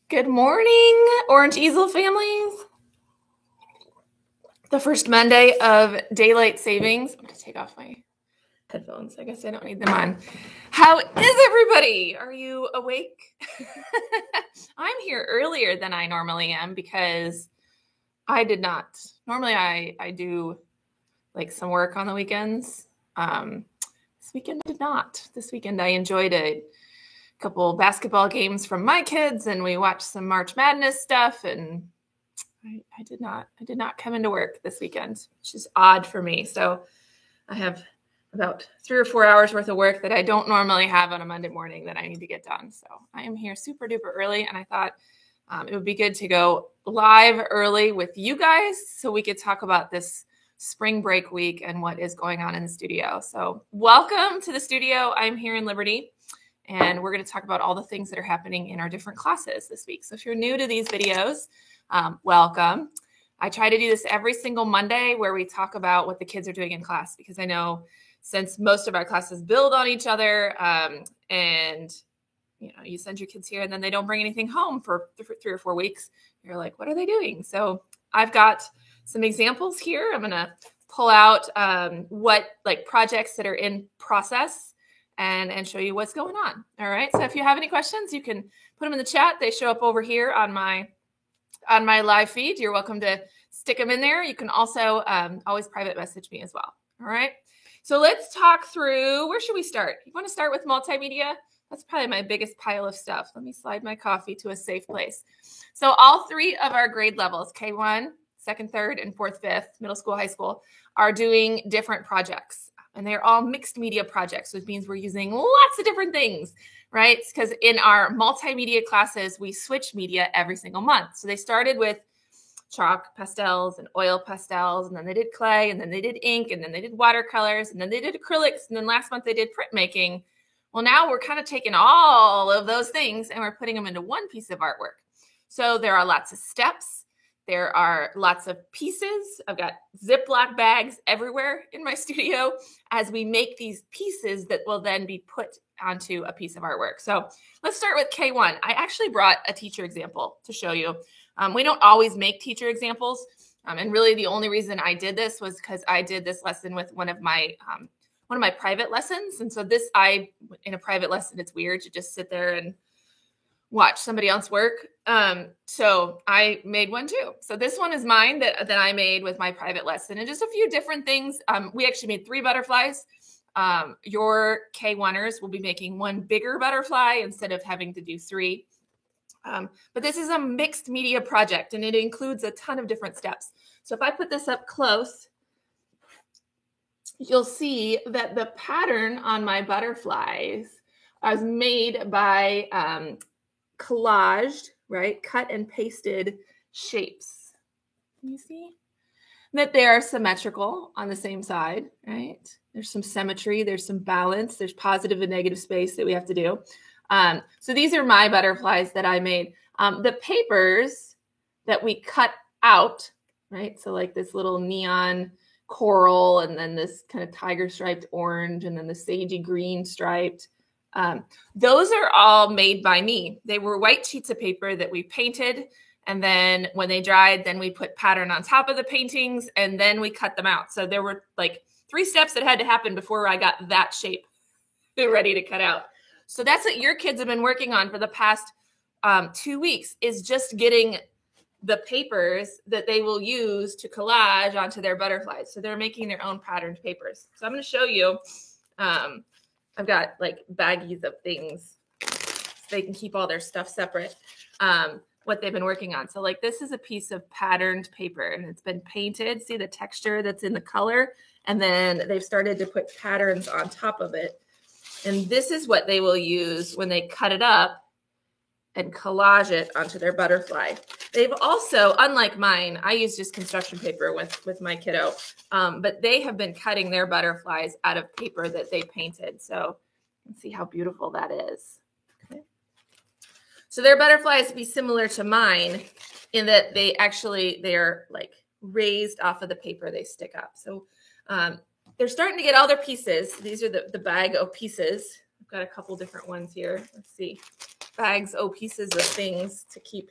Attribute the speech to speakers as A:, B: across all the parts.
A: Good morning, Orange Easel families. The first Monday of daylight savings. I'm going to take off my headphones. I guess I don't need them on. How is everybody? Are you awake? I'm here earlier than I normally am because I did not. Normally I do like some work on the weekends. This weekend I did not. This weekend I enjoyed a couple basketball games from my kids, and we watched some March Madness stuff, and I did not come into work this weekend, which is odd for me. So I have about 3 or 4 hours worth of work that I don't normally have on a Monday morning that I need to get done. So I am here super duper early, and I thought it would be good to go live early with you guys so we could talk about this spring break week and what is going on in the studio. So welcome to the studio. I'm here in Liberty, and we're going to talk about all the things that are happening in our different classes this week. So if you're new to these videos, welcome. I try to do this every single Monday where we talk about what the kids are doing in class, because I know since most of our classes build on each other, and you send your kids here and then they don't bring anything home for 3 or 4 weeks, you're like, what are they doing? So I've got some examples here. I'm going to pull out what projects that are in process and show you what's going on. All right. So if you have any questions, you can put them in the chat. They show up over here on my live feed. You're welcome to stick them in there. You can also always private message me as well. All right. So let's talk through, where should we start? You want to start with multimedia? That's probably my biggest pile of stuff. Let me slide my coffee to a safe place. So all 3 of our grade levels, K1, 2nd, 3rd, and 4th, 5th, middle school, high school, are doing different projects. And they're all mixed media projects, which means we're using lots of different things, right? Because in our multimedia classes, we switch media every single month. So they started with chalk pastels and oil pastels, and then they did clay, and then they did ink, and then they did watercolors, and then they did acrylics, and then last month they did printmaking. Well, now we're kind of taking all of those things and we're putting them into one piece of artwork. So there are lots of steps. There are lots of pieces. I've got Ziploc bags everywhere in my studio as we make these pieces that will then be put onto a piece of artwork. So let's start with K1. I actually brought a teacher example to show you. We don't always make teacher examples. And really the only reason I did this was because I did this lesson with one of my private lessons. And so in a private lesson, it's weird to just sit there and watch somebody else work. So I made one too. So this one is mine that I made with my private lesson, and just a few different things. We actually made 3 butterflies. Your K1ers will be making 1 bigger butterfly instead of having to do 3. But this is a mixed media project, and it includes a ton of different steps. So if I put this up close, you'll see that the pattern on my butterflies is made by collaged, right? Cut and pasted shapes. Can you see that they are symmetrical on the same side, right? There's some symmetry, there's some balance, there's positive and negative space that we have to do. So these are my butterflies that I made. The papers that we cut out, right? So like this little neon coral, and then this kind of tiger striped orange, and then the sagey green striped. Those are all made by me. They were white sheets of paper that we painted, and then when they dried, then we put pattern on top of the paintings, and then we cut them out. So there were like 3 steps that had to happen before I got that shape ready to cut out. So that's what your kids have been working on for the past 2 weeks, is just getting the papers that they will use to collage onto their butterflies. So they're making their own patterned papers. So I'm going to show you. I've got like baggies of things so they can keep all their stuff separate, what they've been working on. So like this is a piece of patterned paper, and it's been painted. See the texture that's in the color? And then they've started to put patterns on top of it. And this is what they will use when they cut it up and collage it onto their butterfly. They've also, unlike mine, I use just construction paper with my kiddo, but they have been cutting their butterflies out of paper that they painted. So you can see how beautiful that is. Okay. So their butterflies be similar to mine in that they're like raised off of the paper they stick up. So they're starting to get all their pieces. These are the bag of pieces. I've got a couple different ones here. Let's see. bags, pieces of things to keep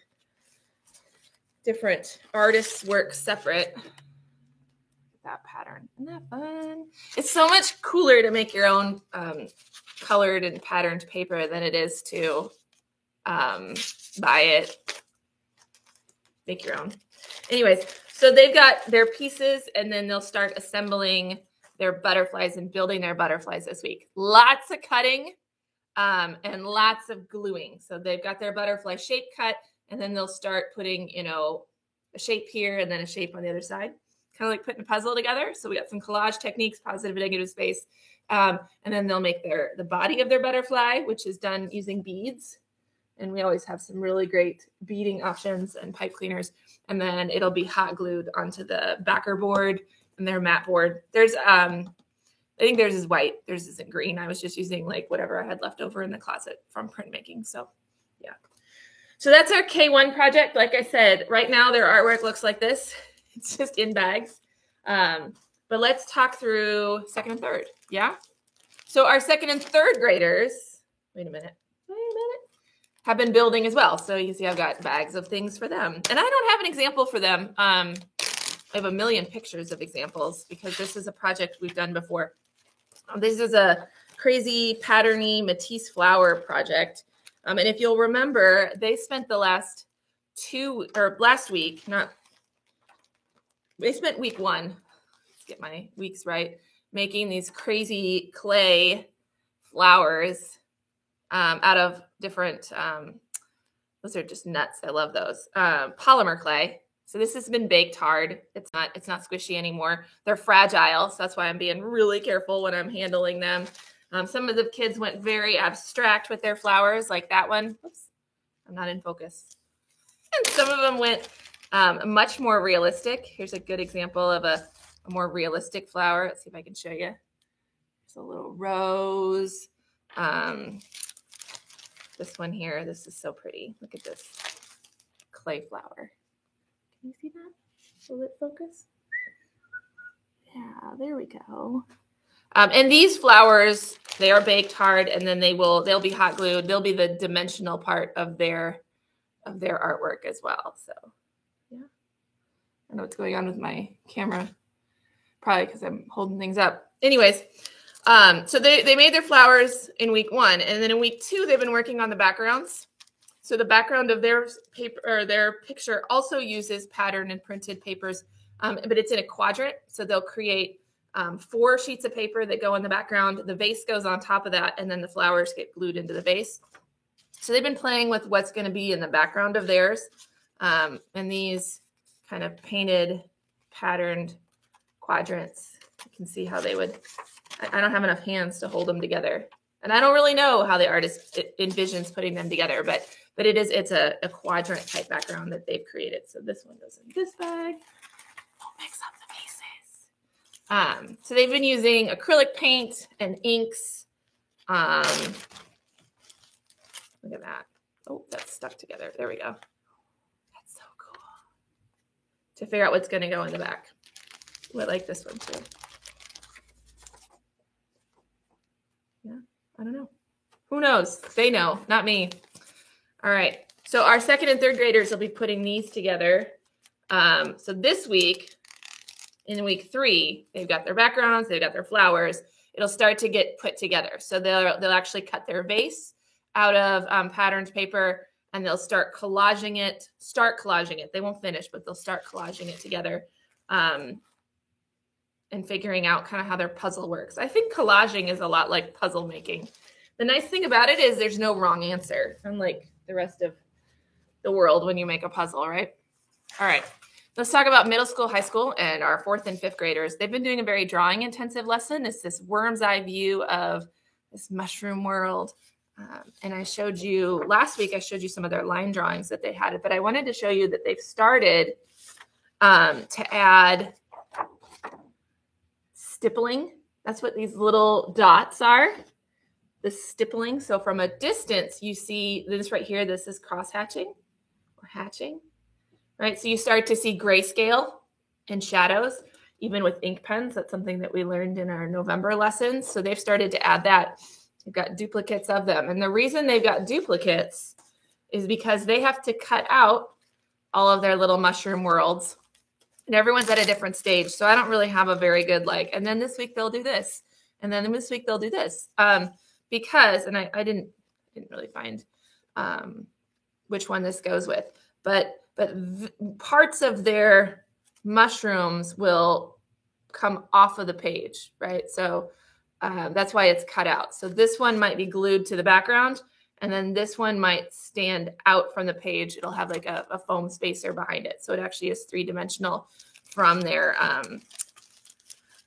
A: different artists' work separate. That pattern. Isn't that fun? It's so much cooler to make your own colored and patterned paper than it is to buy it. Make your own. Anyways, so they've got their pieces, and then they'll start assembling their butterflies and building their butterflies this week. Lots of cutting and lots of gluing. So they've got their butterfly shape cut, and then they'll start putting, a shape here and then a shape on the other side. Kind of like putting a puzzle together. So we got some collage techniques, positive and negative space. And then they'll make the body of their butterfly, which is done using beads. And we always have some really great beading options and pipe cleaners. And then it'll be hot glued onto the backer board and their mat board. There's, I think theirs is white. Theirs isn't green. I was just using like whatever I had left over in the closet from printmaking. So yeah. So that's our K1 project. Like I said, right now their artwork looks like this. It's just in bags. But let's talk through second and third. Yeah. So our second and third graders, wait a minute, have been building as well. So you see I've got bags of things for them. And I don't have an example for them. I have a million pictures of examples because this is a project we've done before. This is a crazy patterny Matisse flower project. And if you'll remember, they spent the last week, they spent week one, let's get my weeks right, making these crazy clay flowers out of different, those are just nuts. I love those. Polymer clay. So this has been baked hard. It's not squishy anymore. They're fragile. So that's why I'm being really careful when I'm handling them. Some of the kids went very abstract with their flowers, like that one. Oops, I'm not in focus. And some of them went much more realistic. Here's a good example of a more realistic flower. Let's see if I can show you. There's a little rose. This one here, this is so pretty. Look at this clay flower. Can you see that? Will it focus? Yeah, there we go. And these flowers, they are baked hard, and then they'll be hot glued. They'll be the dimensional part of their artwork as well. So yeah, I don't know what's going on with my camera, probably because I'm holding things up. Anyways, so they made their flowers in week one, and then in week two they've been working on the backgrounds. So the background of their paper or their picture also uses pattern and printed papers, but it's in a quadrant. So they'll create 4 sheets of paper that go in the background. The vase goes on top of that, and then the flowers get glued into the vase. So they've been playing with what's going to be in the background of theirs. And these kind of painted, patterned quadrants. You can see how they would, I don't have enough hands to hold them together. And I don't really know how the artist envisions putting them together, but it's a quadrant type background that they've created. So this one goes in this bag. We'll mix up the pieces. So they've been using acrylic paint and inks. Look at that. Oh, that's stuck together. There we go. That's so cool. To figure out what's going to go in the back. Ooh, I like this one too. Yeah, I don't know. Who knows? They know, not me. All right. So our second and third graders will be putting these together. So this week, in week 3, they've got their backgrounds, they've got their flowers. It'll start to get put together. So they'll actually cut their vase out of patterned paper, and they'll start collaging it. They won't finish, but they'll start collaging it together and figuring out kind of how their puzzle works. I think collaging is a lot like puzzle making. The nice thing about it is there's no wrong answer, unlike the rest of the world when you make a puzzle, right? All right. Let's talk about middle school, high school, and our 4th and 5th graders. They've been doing a very drawing intensive lesson. It's this worm's eye view of this mushroom world. And last week, I showed you some of their line drawings that they had, but I wanted to show you that they've started to add stippling. That's what these little dots are, the stippling. So from a distance, you see this right here. This is cross hatching or hatching, right? So you start to see grayscale and shadows, even with ink pens. That's something that we learned in our November lessons. So they've started to add that They've got duplicates of them. And the reason they've got duplicates is because they have to cut out all of their little mushroom worlds. And everyone's at a different stage. So I don't really have a very good and then this week they'll do this. And then this week they'll do this. Because, and I didn't really find which one this goes with, but parts of their mushrooms will come off of the page, right? So that's why it's cut out. So this one might be glued to the background, and then this one might stand out from the page. It'll have like a foam spacer behind it. So it actually is 3-dimensional from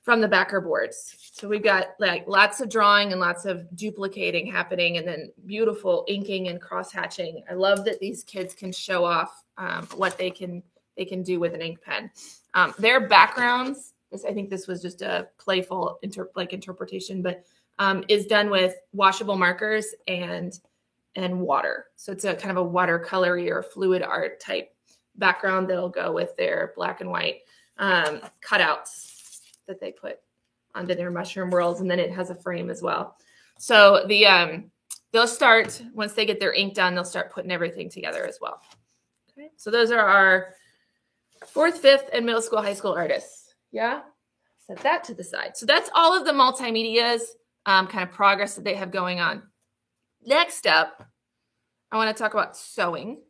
A: from the backer boards. So we've got like lots of drawing and lots of duplicating happening, and then beautiful inking and cross hatching. I love that these kids can show off what they can do with an ink pen. Their backgrounds, I think this was just a playful interpretation, but is done with washable markers and water. So it's a kind of a watercolory or fluid art type background that'll go with their black and white cutouts that they put onto their mushroom worlds, and then it has a frame as well. So they'll start, once they get their ink done, they'll start putting everything together as well. Okay, so those are our 4th, 5th, and middle school, high school artists. Yeah, set that to the side. So that's all of the multimedias kind of progress that they have going on. Next up, I want to talk about sewing,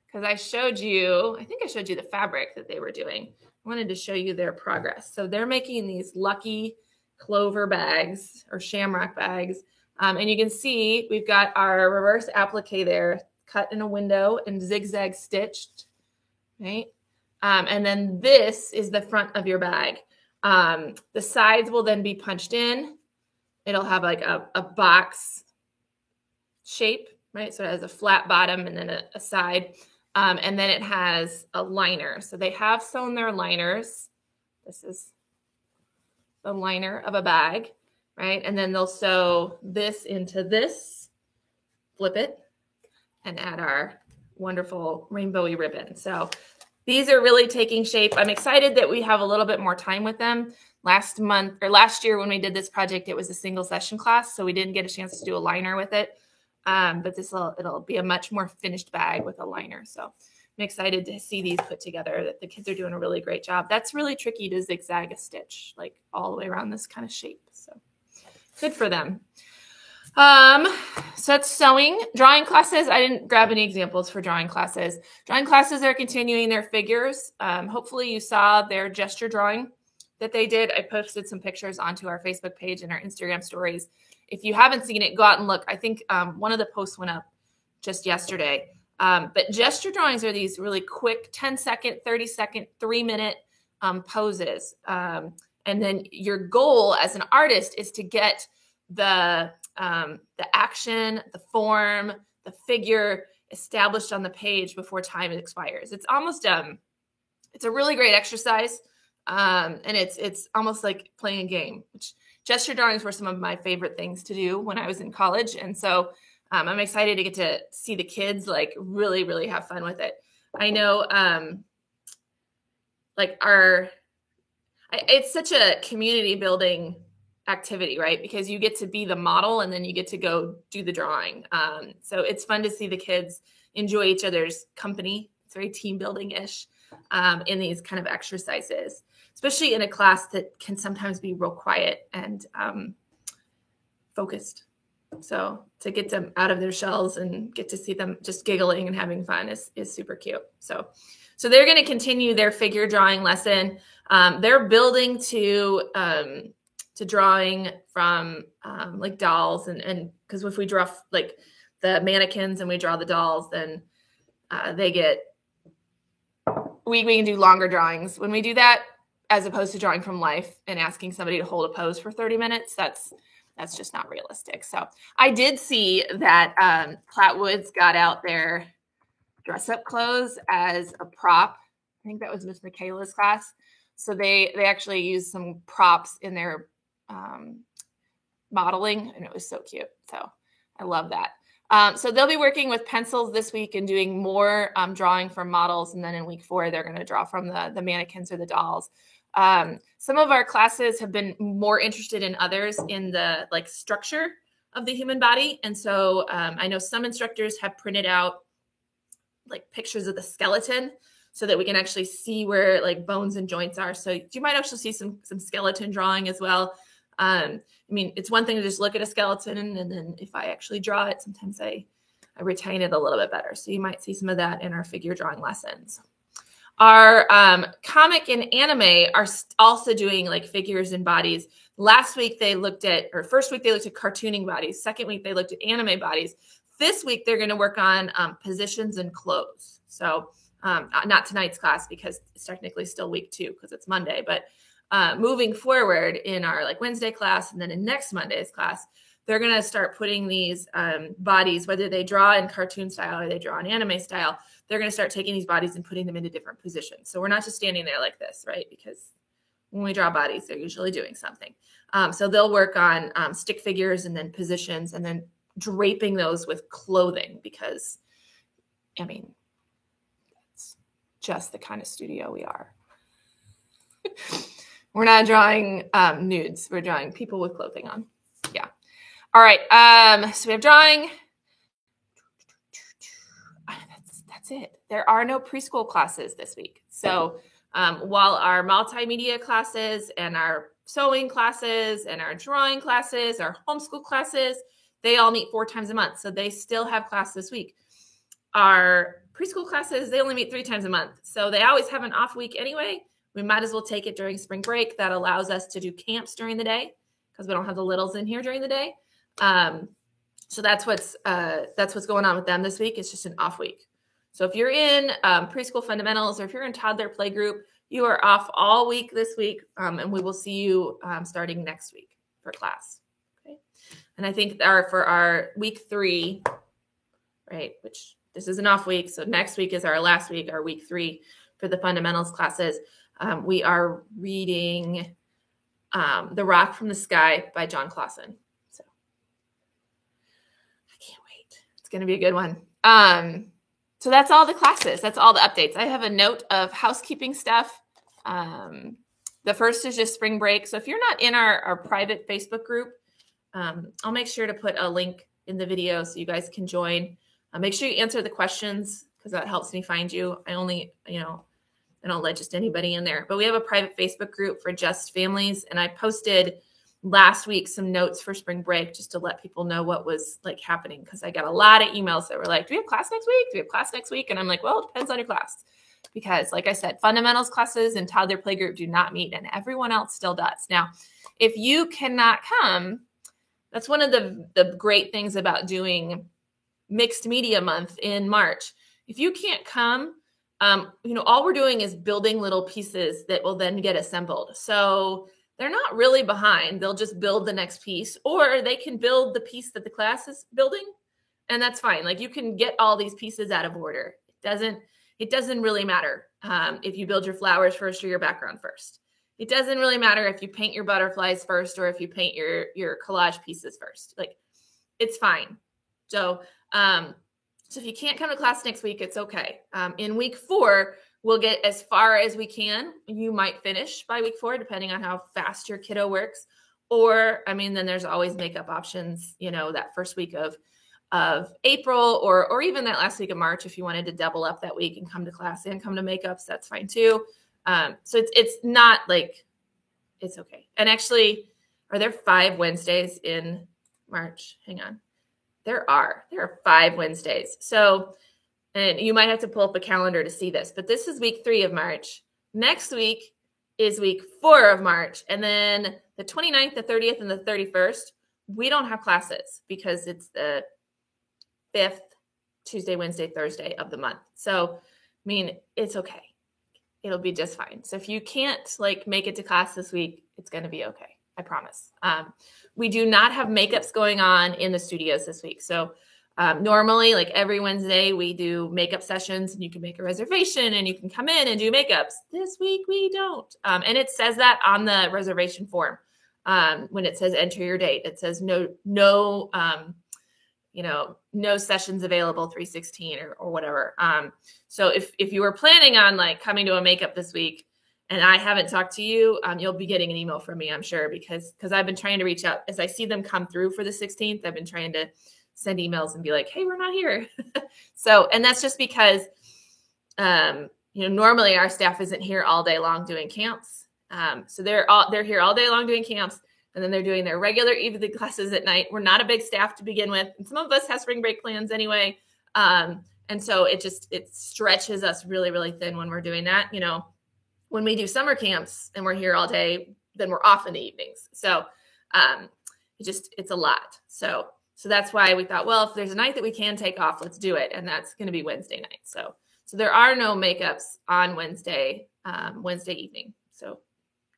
A: because I think I showed you the fabric that they were doing. I wanted to show you their progress. So they're making these lucky clover bags or shamrock bags. And you can see we've got our reverse applique there, cut in a window and zigzag stitched, right? And then this is the front of your bag. The sides will then be punched in. It'll have like a box shape, right? So it has a flat bottom and then a side. And then it has a liner. So they have sewn their liners. This is the liner of a bag, right? And then they'll sew this into this, flip it, and add our wonderful rainbowy ribbon. So these are really taking shape. I'm excited that we have a little bit more time with them. Last year when we did this project, it was a single session class, so we didn't get a chance to do a liner with it. But it'll be a much more finished bag with a liner. So I'm excited to see these put together. That the kids are doing a really great job. That's really tricky to zigzag a stitch like all the way around this kind of shape. So good for them. So that's sewing. Drawing classes. I didn't grab any examples for drawing classes. Drawing classes are continuing their figures. Hopefully you saw their gesture drawing that they did. I posted some pictures onto our Facebook page and our Instagram stories. If you haven't seen it, go out and look. I think one of the posts went up just yesterday. But gesture drawings are these really quick 10-second, 30-second, 3-minute poses. And then your goal as an artist is to get the action, the form, the figure established on the page before time expires. It's almost it's a really great exercise. And it's almost like playing a game, which gesture drawings were some of my favorite things to do when I was in college. And so I'm excited to get to see the kids like really, really have fun with it. I know it's such a community building activity, right? Because you get to be the model and then you get to go do the drawing. So it's fun to see the kids enjoy each other's company. It's very team building-ish in these kind of exercises, especially in a class that can sometimes be real quiet and focused. So to get them out of their shells and get to see them just giggling and having fun is super cute. So they're going to continue their figure drawing lesson. They're building to drawing from like dolls, and because if we draw like the mannequins and we draw the dolls, then we can do longer drawings when we do that, as opposed to drawing from life and asking somebody to hold a pose for 30 minutes. That's just not realistic. So I did see that Platwoods got out their dress-up clothes as a prop. I think that was Miss Michaela's class. So they actually used some props in their modeling, and it was so cute. So I love that. So they'll be working with pencils this week and doing more drawing from models. And then in week 4, they're going to draw from the mannequins or the dolls. Some of our classes have been more interested in others in the like structure of the human body. And so I know some instructors have printed out like pictures of the skeleton so that we can actually see where like bones and joints are. So you might actually see some skeleton drawing as well. I mean, it's one thing to just look at a skeleton, and then if I actually draw it, sometimes I retain it a little bit better. So you might see some of that in our figure drawing lessons. Our comic and anime are also doing like figures and bodies. Last week they looked at, or first week they looked at cartooning bodies. Second week they looked at anime bodies. This week they're going to work on positions and clothes. So not tonight's class because it's technically still week 2 because it's Monday. But moving forward in our like Wednesday class and then in next Monday's class, they're going to start putting these bodies, whether they draw in cartoon style or they draw in anime style, they're going to start taking these bodies and putting them into different positions. So we're not just standing there like this, right? Because when we draw bodies, they're usually doing something. So they'll work on stick figures and then positions and then draping those with clothing because, I mean, it's just the kind of studio we are. We're not drawing nudes. We're drawing people with clothing on. Yeah. All right. So we have drawing. That's it. There are no preschool classes this week. So while our multimedia classes and our sewing classes and our drawing classes, our homeschool classes, they all meet 4 times a month. So they still have class this week. Our preschool classes, they only meet 3 times a month. So they always have an off week anyway. We might as well take it during spring break. That allows us to do camps during the day because we don't have the littles in here during the day. So that's what's going on with them this week. It's just an off week. So if you're in preschool fundamentals or if you're in toddler play group, you are off all week this week, and we will see you starting next week for class. Okay, and I think for our week 3, right, which this is an off week, so next week is our last week, our week 3 for the fundamentals classes. We are reading The Rock from the Sky by John Clausen. So I can't wait. It's going to be a good one. So that's all the classes. That's all the updates. I have a note of housekeeping stuff. The first is just spring break. So if you're not in our private Facebook group, I'll make sure to put a link in the video so you guys can join. Make sure you answer the questions because that helps me find you. I don't let just anybody in there. But we have a private Facebook group for just families. And I posted last week some notes for spring break just to let people know what was like happening because I got a lot of emails that were like, do we have class next week? Do we have class next week? And I'm like, well, it depends on your class. Because like I said, fundamentals classes and toddler playgroup do not meet and everyone else still does. Now, if you cannot come, that's one of the great things about doing mixed media month in March. If you can't come, all we're doing is building little pieces that will then get assembled. So they're not really behind. They'll just build the next piece, or they can build the piece that the class is building. And that's fine. Like you can get all these pieces out of order. It doesn't really matter if you build your flowers first or your background first. It doesn't really matter if you paint your butterflies first or if you paint your collage pieces first. Like it's fine. So if you can't come to class next week, it's okay. In week 4, we'll get as far as we can. You might finish by week 4, depending on how fast your kiddo works. Or, then there's always makeup options, that first week of April or even that last week of March, if you wanted to double up that week and come to class and come to makeups, that's fine too. So it's not like, it's okay. And actually, are there 5 Wednesdays in March? Hang on. There are 5 Wednesdays. So, and you might have to pull up a calendar to see this, but this is week 3 of March. Next week is week 4 of March. And then the 29th, the 30th, and the 31st, we don't have classes because it's the 5th, Tuesday, Wednesday, Thursday of the month. So, it's okay. It'll be just fine. So if you can't make it to class this week, it's going to be okay. I promise. We do not have makeups going on in the studios this week. So normally, every Wednesday, we do makeup sessions and you can make a reservation and you can come in and do makeups. This week, we don't. And it says that on the reservation form. When it says enter your date, it says no sessions available 3/16 or whatever. So if you were planning on coming to a makeup this week and I haven't talked to you, you'll be getting an email from me, I'm sure, because I've been trying to reach out as I see them come through for the 16th. I've been trying to send emails and be like, hey, we're not here. So, and that's just because, normally our staff isn't here all day long doing camps. So they're here all day long doing camps, and then they're doing their regular evening classes at night. We're not a big staff to begin with, and some of us have spring break plans anyway. And so it stretches us really, really thin when we're doing that. When we do summer camps and we're here all day, then we're off in the evenings. So it's a lot. So that's why we thought, well, if there's a night that we can take off, let's do it. And that's going to be Wednesday night. So there are no makeups on Wednesday evening. So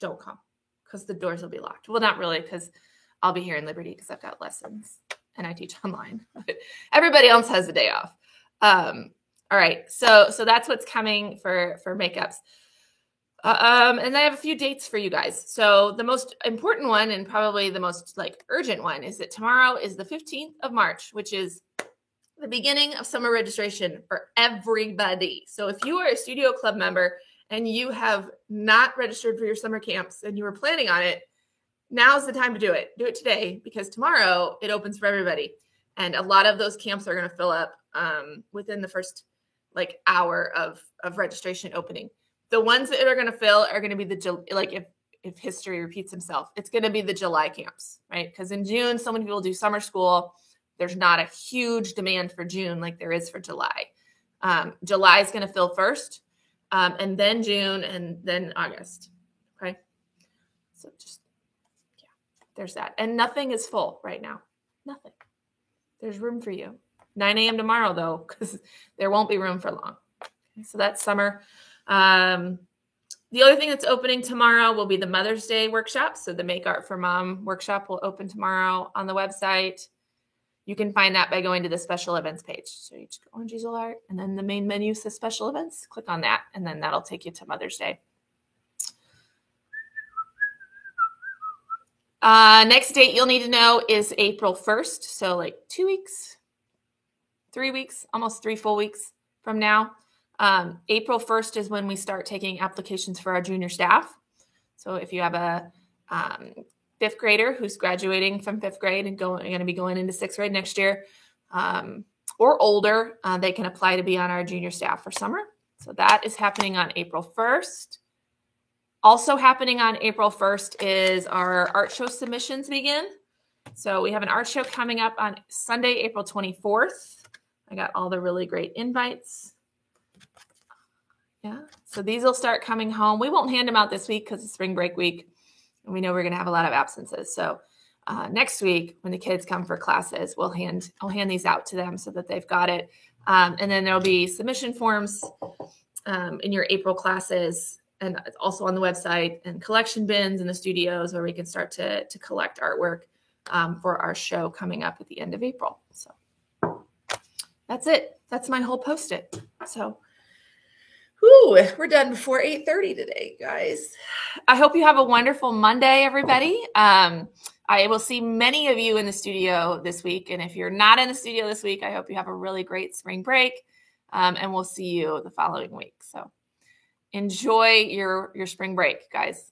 A: don't come because the doors will be locked. Well, not really, because I'll be here in Liberty because I've got lessons and I teach online. But everybody else has a day off. All right. So that's what's coming for makeups. And I have a few dates for you guys. So the most important one and probably the most urgent one is that tomorrow is the 15th of March, which is the beginning of summer registration for everybody. So if you are a Studio Club member and you have not registered for your summer camps and you were planning on it, now's the time to do it. Do it today, because tomorrow it opens for everybody. And a lot of those camps are going to fill up within the first hour of registration opening. The ones that are going to fill are going to be if history repeats himself, it's going to be the July camps, right? Because in June, so many people do summer school. There's not a huge demand for June like there is for July. July is going to fill first, and then June, and then August. Okay. So there's that. And nothing is full right now. Nothing. There's room for you. 9 a.m. tomorrow, though, because there won't be room for long. Okay, so that's summer. The other thing that's opening tomorrow will be the Mother's Day workshop. So the Make Art for Mom workshop will open tomorrow on the website. You can find that by going to the special events page. So you just go on Giselle Art, and then the main menu says special events. Click on that, and then that'll take you to Mother's Day. Next date you'll need to know is April 1st. So 2 weeks, 3 weeks, almost 3 full weeks from now. April 1st is when we start taking applications for our junior staff. So if you have a 5th grader who's graduating from 5th grade and going to be going into 6th grade next year, or older, they can apply to be on our junior staff for summer. So that is happening on April 1st. Also happening on April 1st is our art show submissions begin. So we have an art show coming up on Sunday, April 24th. I got all the really great invites. Yeah, so these will start coming home. We won't hand them out this week because it's spring break week, and we know we're going to have a lot of absences. So next week, when the kids come for classes, I'll hand these out to them so that they've got it. And then there'll be submission forms in your April classes, and also on the website, and collection bins in the studios where we can start to collect artwork for our show coming up at the end of April. So that's it. That's my whole Post-it. So. We're done before 8:30 today, guys. I hope you have a wonderful Monday, everybody. I will see many of you in the studio this week. And if you're not in the studio this week, I hope you have a really great spring break. And we'll see you the following week. So enjoy your spring break, guys.